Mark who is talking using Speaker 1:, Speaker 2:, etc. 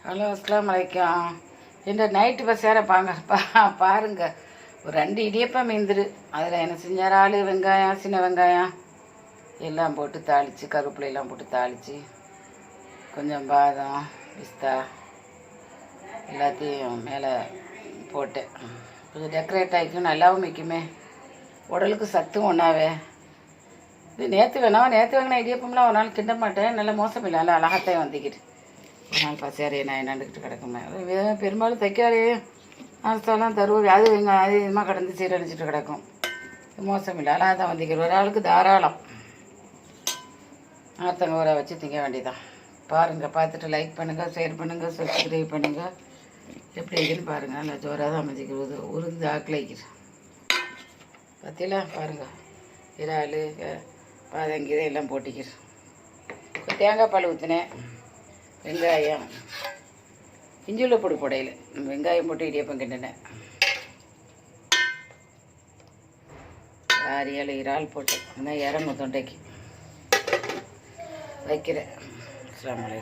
Speaker 1: Hello அஸ்லாம் வலைக்கம். இந்த நைட்டு பஸ் பாருங்க, ஒரு 2 இடியப்பம் மீந்துரு. அதில் என்ன செஞ்சார், ஆளு வெங்காயம், சின்ன வெங்காயம் எல்லாம் போட்டு தாளித்து, கருவேப்பிலையெல்லாம் போட்டு தாளித்து, கொஞ்சம் பாதம், பிஸ்தா எல்லாத்தையும் மேலே போட்டேன். கொஞ்சம் டெக்கரேட் ஆகிக்கும், நல்லாவும் வைக்குமே, உடலுக்கு சத்தும் ஒன்றாவே. இது நேற்று வாங்கின இடியப்பம்லாம் ஒரு நாள் திண்ட மாட்டேன். நல்லா மோசம் இல்லை, நல்லா அழகாத்தான் வந்துக்கிட்டு. ஒரு நாள் பசியாரியை நான் என்னண்டுக்கிட்டு கிடக்குமே. பெரும்பாலும் தைக்காதே நாஸ்தாலாம் தருவோம். அது அதிகமாக கிடந்து சீரழிச்சிட்டு கிடக்கும். மோசம் இல்லை, அழகாக தான் வந்துக்கிறோம். ஒரு ஆளுக்கு தாராளம். ஆத்தங்க ஊற வச்சு திங்க வேண்டியதான். பாருங்கள், பார்த்துட்டு லைக் பண்ணுங்கள், ஷேர் பண்ணுங்கள், சப்ஸ்கிரைப் பண்ணுங்கள். எப்படி இருக்குன்னு பாருங்கள். நல்லா ஜோராக தான் அமைச்சிக்கிறது. உருந்து ஆக்கில் வைக்கிறேன் பற்றில பாருங்கள். இறால், பாதங்கீதை எல்லாம் போட்டிக்கிறேன். தேங்காய் பால் ஊற்றினேன். வெங்காயம், இஞ்சியுள்ள பொடி போடையில் வெங்காயம் போட்டு இடியப்பம் கிண்டினேன். 6-7 இறால் போட்டேன். ஆனால் இறங்கும் தொண்டைக்கு வைக்கிறேன். அஸ்ஸலாமு அலைக்கும்.